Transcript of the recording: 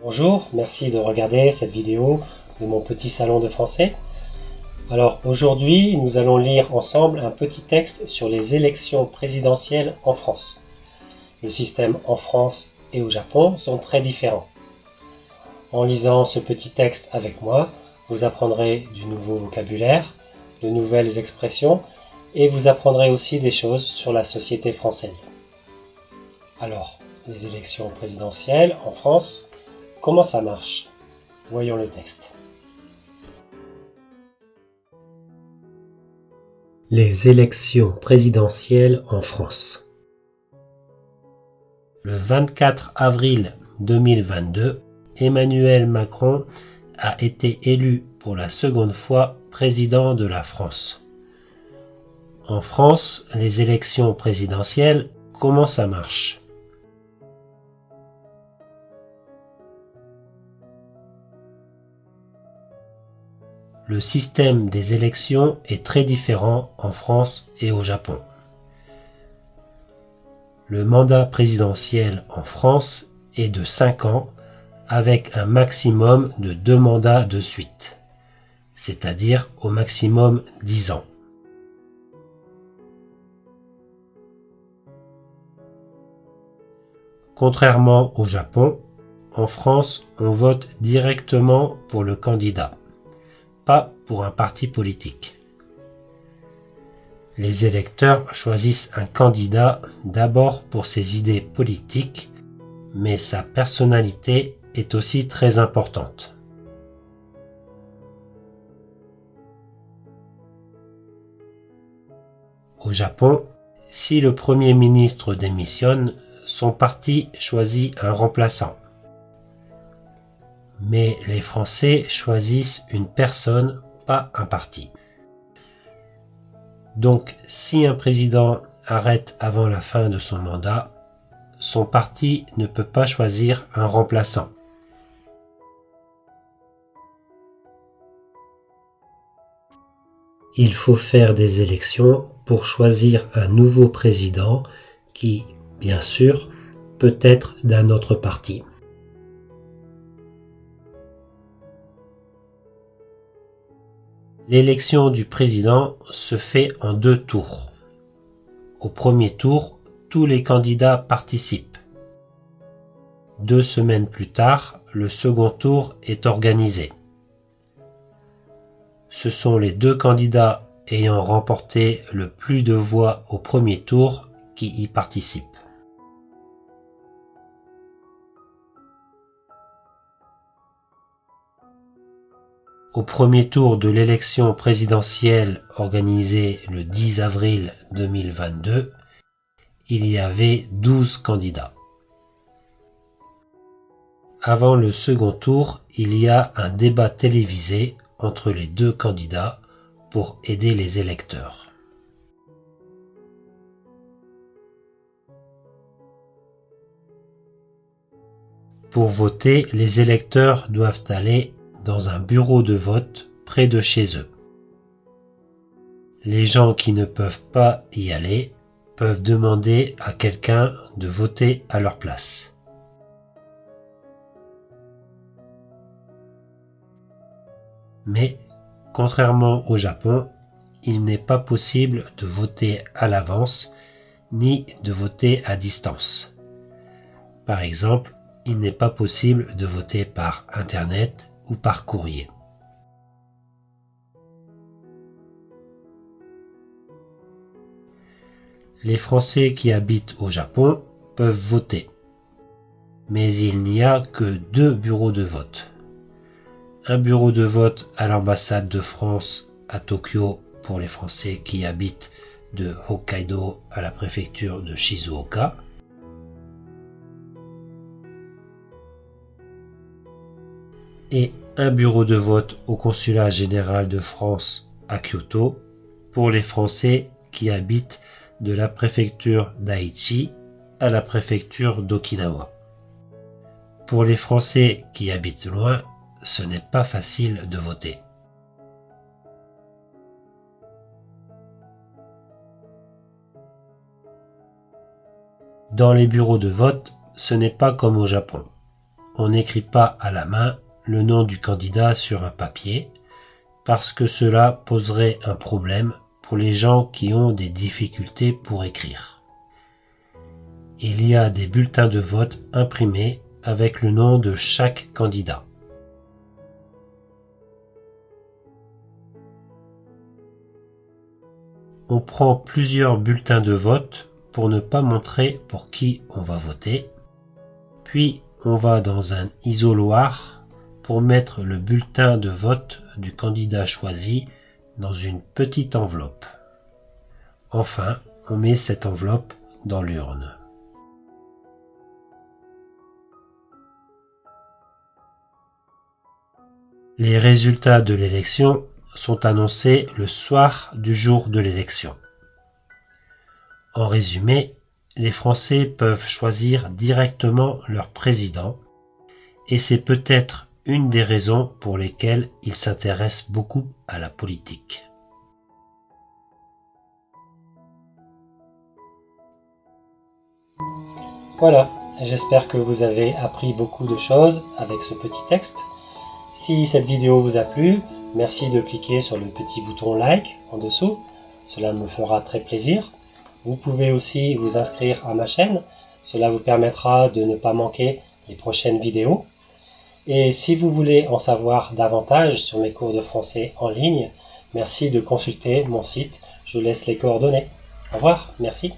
Bonjour, merci de regarder cette vidéo de mon petit salon de français. Alors aujourd'hui, nous allons lire ensemble un petit texte sur les élections présidentielles en France. Le système en France et au Japon sont très différents. En lisant ce petit texte avec moi, vous apprendrez du nouveau vocabulaire, de nouvelles expressions et vous apprendrez aussi des choses sur la société française. Alors, les élections présidentielles en France, comment ça marche? Voyons le texte. Les élections présidentielles en France. Le 24 avril 2022, Emmanuel Macron a été élu pour la seconde fois président de la France. En France, les élections présidentielles, comment ça marche? Le système des élections est très différent en France et au Japon. Le mandat présidentiel en France est de 5 ans avec un maximum de 2 mandats de suite, c'est-à-dire au maximum 10 ans. Contrairement au Japon, en France, on vote directement pour le candidat, pas pour un parti politique. Les électeurs choisissent un candidat d'abord pour ses idées politiques, mais sa personnalité est aussi très importante. Au Japon, si le Premier ministre démissionne, son parti choisit un remplaçant. Mais les Français choisissent une personne, pas un parti. Donc, si un président arrête avant la fin de son mandat, son parti ne peut pas choisir un remplaçant. Il faut faire des élections pour choisir un nouveau président qui, bien sûr, peut être d'un autre parti. L'élection du président se fait en 2 tours. Au premier tour, tous les candidats participent. 2 semaines plus tard, le second tour est organisé. Ce sont les 2 candidats ayant remporté le plus de voix au premier tour qui y participent. Au premier tour de l'élection présidentielle organisée le 10 avril 2022, il y avait 12 candidats. Avant le second tour, il y a un débat télévisé entre les 2 candidats pour aider les électeurs. Pour voter, les électeurs doivent aller dans un bureau de vote près de chez eux. Les gens qui ne peuvent pas y aller peuvent demander à quelqu'un de voter à leur place. Mais, contrairement au Japon, il n'est pas possible de voter à l'avance ni de voter à distance. Par exemple, il n'est pas possible de voter par Internet ou par courrier. Les Français qui habitent au Japon peuvent voter, mais il n'y a que 2 bureaux de vote. Un bureau de vote à l'ambassade de France à Tokyo pour les Français qui habitent de Hokkaido à la préfecture de Shizuoka, et un bureau de vote au consulat général de France à Kyoto pour les Français qui habitent de la préfecture d'Aichi à la préfecture d'Okinawa. Pour les Français qui habitent loin, ce n'est pas facile de voter. Dans les bureaux de vote, ce n'est pas comme au Japon. on n'écrit pas à la main le nom du candidat sur un papier, parce que cela poserait un problème pour les gens qui ont des difficultés pour écrire. Il y a des bulletins de vote imprimés avec le nom de chaque candidat. On prend plusieurs bulletins de vote pour ne pas montrer pour qui on va voter, puis on va dans un isoloir pour mettre le bulletin de vote du candidat choisi dans une petite enveloppe. Enfin, on met cette enveloppe dans l'urne. Les résultats de l'élection sont annoncés le soir du jour de l'élection. En résumé, les Français peuvent choisir directement leur président, et c'est peut-être une des raisons pour lesquelles ils s'intéressent beaucoup à la politique. Voilà, j'espère que vous avez appris beaucoup de choses avec ce petit texte. Si cette vidéo vous a plu, merci de cliquer sur le petit bouton like en dessous, cela me fera très plaisir. Vous pouvez aussi vous inscrire à ma chaîne, cela vous permettra de ne pas manquer les prochaines vidéos. Et si vous voulez en savoir davantage sur mes cours de français en ligne, merci de consulter mon site, je laisse les coordonnées. Au revoir, merci.